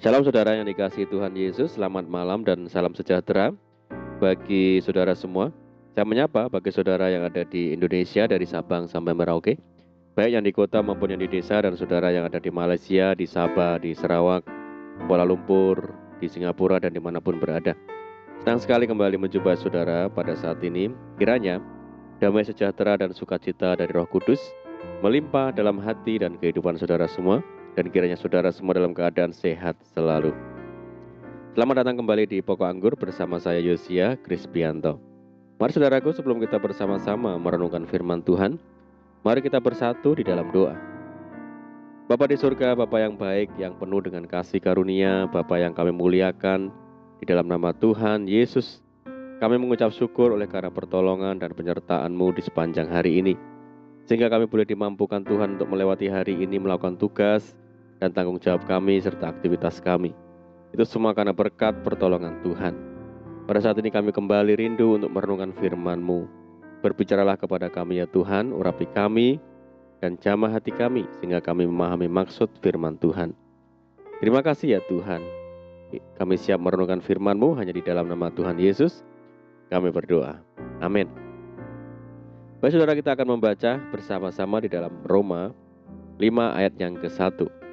Shalom saudara yang dikasihi Tuhan Yesus, selamat malam dan salam sejahtera bagi saudara semua. Saya menyapa bagi saudara yang ada di Indonesia dari Sabang sampai Merauke, baik yang di kota maupun yang di desa, dan saudara yang ada di Malaysia, di Sabah, di Sarawak, Kuala Lumpur, di Singapura, dan dimanapun berada. Senang sekali kembali menjumpai saudara pada saat ini. Kiranya damai sejahtera dan sukacita dari Roh Kudus melimpah dalam hati dan kehidupan saudara semua, dan kiranya saudara semua dalam keadaan sehat selalu. Selamat datang kembali di Pokok Anggur bersama saya Yosia Krispianto. Mari saudaraku, sebelum kita bersama-sama merenungkan firman Tuhan, mari kita bersatu di dalam doa. Bapa di surga, Bapa yang baik, yang penuh dengan kasih karunia, Bapa yang kami muliakan, di dalam nama Tuhan Yesus, kami mengucap syukur oleh karena pertolongan dan penyertaan-Mu di sepanjang hari ini, sehingga kami boleh dimampukan Tuhan untuk melewati hari ini, melakukan tugas dan tanggung jawab kami serta aktivitas kami. Itu semua karena berkat pertolongan Tuhan. Pada saat ini kami kembali rindu untuk merenungkan firman-Mu. Berbicaralah kepada kami ya Tuhan, urapi kami dan jamah hati kami, sehingga kami memahami maksud firman Tuhan. Terima kasih ya Tuhan. Kami siap merenungkan firman-Mu hanya di dalam nama Tuhan Yesus. Kami berdoa. Amin. Baik saudara, kita akan membaca bersama-sama di dalam Roma 5 ayat yang ke-1.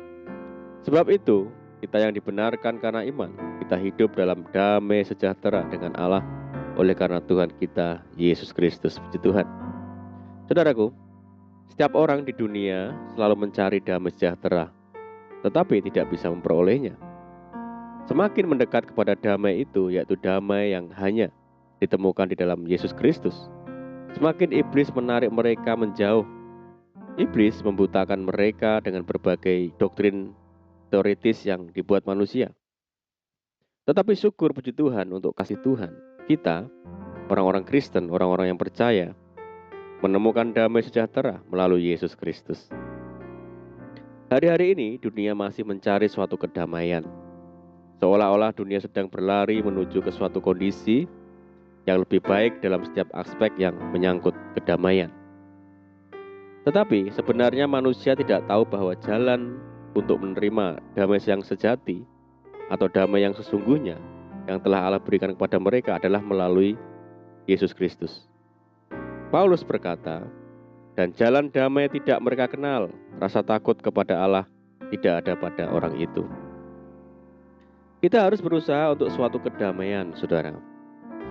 Sebab itu, kita yang dibenarkan karena iman, kita hidup dalam damai sejahtera dengan Allah oleh karena Tuhan kita, Yesus Kristus. Puji Tuhan. Saudaraku, setiap orang di dunia selalu mencari damai sejahtera, tetapi tidak bisa memperolehnya. Semakin mendekat kepada damai itu, yaitu damai yang hanya ditemukan di dalam Yesus Kristus, semakin iblis menarik mereka menjauh. Iblis membutakan mereka dengan berbagai doktrin teoritis yang dibuat manusia. Tetapi syukur puji Tuhan untuk kasih Tuhan, kita, orang-orang Kristen, orang-orang yang percaya, menemukan damai sejahtera melalui Yesus Kristus. Hari-hari ini dunia masih mencari suatu kedamaian. Seolah-olah dunia sedang berlari menuju ke suatu kondisi yang lebih baik dalam setiap aspek yang menyangkut kedamaian. Tetapi sebenarnya manusia tidak tahu bahwa jalan untuk menerima damai yang sejati atau damai yang sesungguhnya yang telah Allah berikan kepada mereka adalah melalui Yesus Kristus. Paulus berkata, dan jalan damai tidak mereka kenal, rasa takut kepada Allah tidak ada pada orang itu. Kita harus berusaha untuk suatu kedamaian, saudara.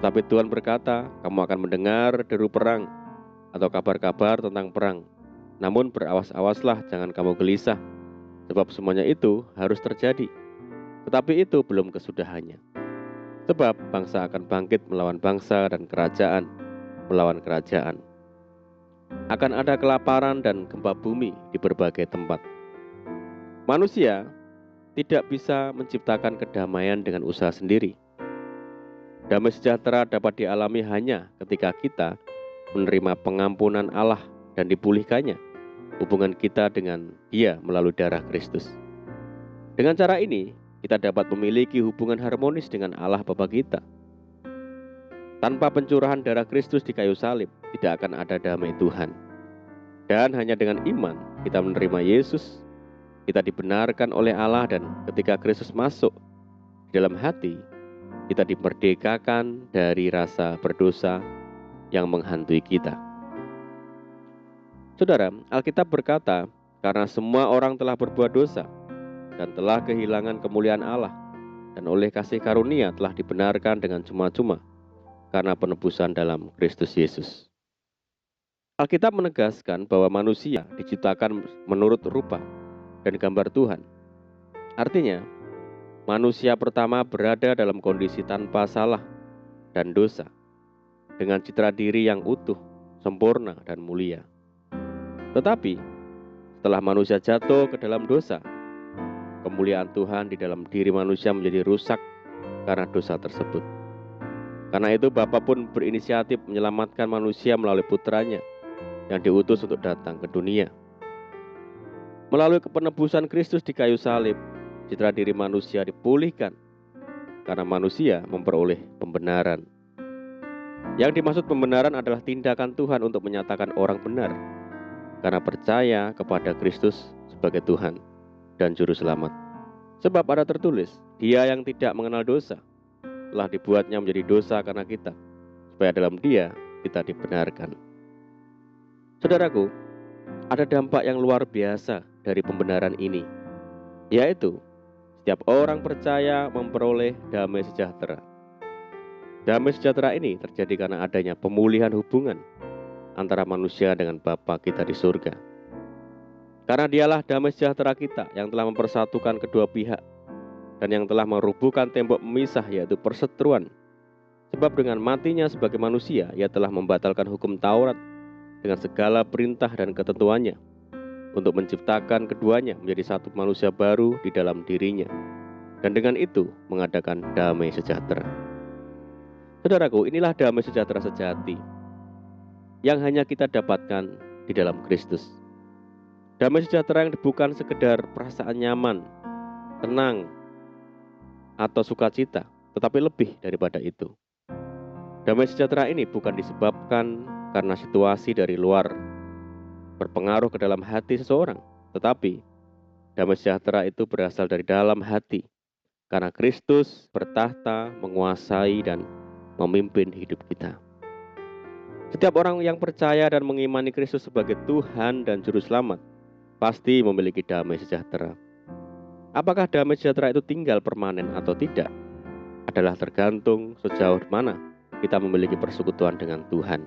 Tapi Tuhan berkata, kamu akan mendengar deru perang atau kabar-kabar tentang perang. Namun berawas-awaslah, jangan kamu gelisah, sebab semuanya itu harus terjadi. Tetapi itu belum kesudahannya. Sebab bangsa akan bangkit melawan bangsa dan kerajaan melawan kerajaan. Akan ada kelaparan dan gempa bumi di berbagai tempat. Manusia tidak bisa menciptakan kedamaian dengan usaha sendiri. Damai sejahtera dapat dialami hanya ketika kita menerima pengampunan Allah dan dipulihkannya hubungan kita dengan Dia melalui darah Kristus. Dengan cara ini, kita dapat memiliki hubungan harmonis dengan Allah Bapa kita. Tanpa pencurahan darah Kristus di kayu salib, tidak akan ada damai Tuhan. Dan hanya dengan iman, kita menerima Yesus, kita dibenarkan oleh Allah, dan ketika Kristus masuk di dalam hati, kita dimerdekakan dari rasa berdosa yang menghantui kita. Saudara, Alkitab berkata, karena semua orang telah berbuat dosa dan telah kehilangan kemuliaan Allah, dan oleh kasih karunia telah dibenarkan dengan cuma-cuma karena penebusan dalam Kristus Yesus. Alkitab menegaskan bahwa manusia diciptakan menurut rupa dan gambar Tuhan. Artinya, manusia pertama berada dalam kondisi tanpa salah dan dosa, dengan citra diri yang utuh, sempurna, dan mulia. Tetapi, setelah manusia jatuh ke dalam dosa, kemuliaan Tuhan di dalam diri manusia menjadi rusak karena dosa tersebut. Karena itu Bapa pun berinisiatif menyelamatkan manusia melalui putranya yang diutus untuk datang ke dunia. Melalui penebusan Kristus di kayu salib, citra diri manusia dipulihkan karena manusia memperoleh pembenaran. Yang dimaksud pembenaran adalah tindakan Tuhan untuk menyatakan orang benar karena percaya kepada Kristus sebagai Tuhan dan Juru Selamat. Sebab ada tertulis, Dia yang tidak mengenal dosa telah dibuatnya menjadi dosa karena kita, supaya dalam Dia kita dibenarkan. Saudaraku, ada dampak yang luar biasa dari pembenaran ini, yaitu setiap orang percaya memperoleh damai sejahtera. Damai sejahtera ini terjadi karena adanya pemulihan hubungan antara manusia dengan Bapa kita di surga. Karena Dialah damai sejahtera kita yang telah mempersatukan kedua pihak dan yang telah merubuhkan tembok pemisah, yaitu perseteruan. Sebab dengan matinya sebagai manusia, Ia telah membatalkan hukum Taurat dengan segala perintah dan ketentuannya untuk menciptakan keduanya menjadi satu manusia baru di dalam dirinya, dan dengan itu mengadakan damai sejahtera. Saudaraku, inilah damai sejahtera sejati yang hanya kita dapatkan di dalam Kristus. Damai sejahtera yang bukan sekedar perasaan nyaman, tenang, atau sukacita, tetapi lebih daripada itu. Damai sejahtera ini bukan disebabkan karena situasi dari luar berpengaruh ke dalam hati seseorang, tetapi damai sejahtera itu berasal dari dalam hati, karena Kristus bertahta, menguasai, dan memimpin hidup kita. Setiap orang yang percaya dan mengimani Kristus sebagai Tuhan dan Juru Selamat pasti memiliki damai sejahtera. Apakah damai sejahtera itu tinggal permanen atau tidak adalah tergantung sejauh mana kita memiliki persekutuan dengan Tuhan.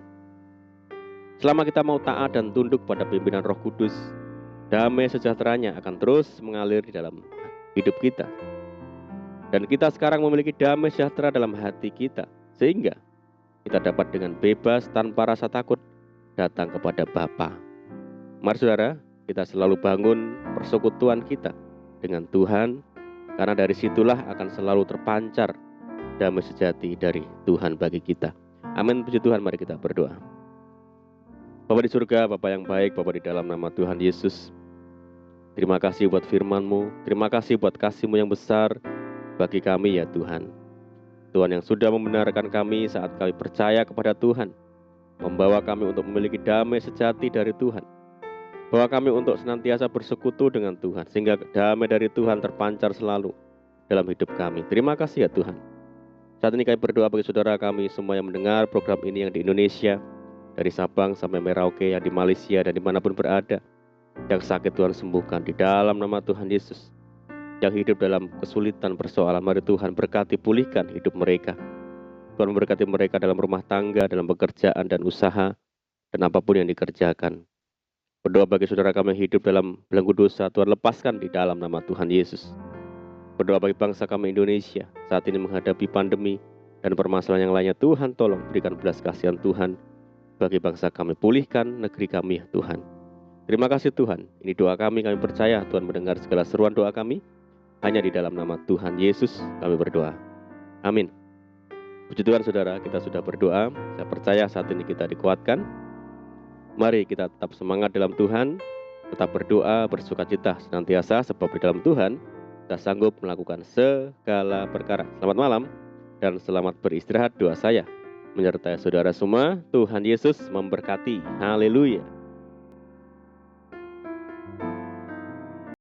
Selama kita mau taat dan tunduk pada pimpinan Roh Kudus, damai sejahteranya akan terus mengalir di dalam hidup kita. Dan kita sekarang memiliki damai sejahtera dalam hati kita, sehingga kita dapat dengan bebas tanpa rasa takut datang kepada Bapa. Mari saudara, kita selalu bangun persekutuan kita dengan Tuhan, karena dari situlah akan selalu terpancar damai sejati dari Tuhan bagi kita. Amin, puji Tuhan. Mari kita berdoa. Bapa di surga, Bapa yang baik, Bapa di dalam nama Tuhan Yesus, terima kasih buat firman-Mu, terima kasih buat kasih-Mu yang besar bagi kami ya Tuhan. Tuhan yang sudah membenarkan kami saat kami percaya kepada Tuhan, membawa kami untuk memiliki damai sejati dari Tuhan, bahwa kami untuk senantiasa bersekutu dengan Tuhan, sehingga damai dari Tuhan terpancar selalu dalam hidup kami. Terima kasih ya Tuhan. Saat ini kami berdoa bagi saudara kami semua yang mendengar program ini yang di Indonesia, dari Sabang sampai Merauke, yang di Malaysia dan dimanapun berada. Yang sakit Tuhan sembuhkan di dalam nama Tuhan Yesus. Yang hidup dalam kesulitan persoalan, mari Tuhan berkati, pulihkan hidup mereka. Tuhan memberkati mereka dalam rumah tangga, dalam pekerjaan dan usaha, dan apapun yang dikerjakan. Berdoa bagi saudara kami yang hidup dalam belenggu dosa, Tuhan lepaskan di dalam nama Tuhan Yesus. Berdoa bagi bangsa kami Indonesia saat ini menghadapi pandemi dan permasalahan yang lainnya. Tuhan tolong berikan belas kasihan Tuhan bagi bangsa kami, pulihkan negeri kami ya Tuhan. Terima kasih Tuhan, ini doa kami percaya Tuhan mendengar segala seruan doa kami. Hanya di dalam nama Tuhan Yesus kami berdoa. Amin. Puji Tuhan saudara, kita sudah berdoa. Saya percaya saat ini kita dikuatkan. Mari kita tetap semangat dalam Tuhan, tetap berdoa, bersukacita senantiasa, sebab di dalam Tuhan kita sanggup melakukan segala perkara. Selamat malam dan selamat beristirahat. Doa saya menyertai saudara semua. Tuhan Yesus memberkati. Haleluya.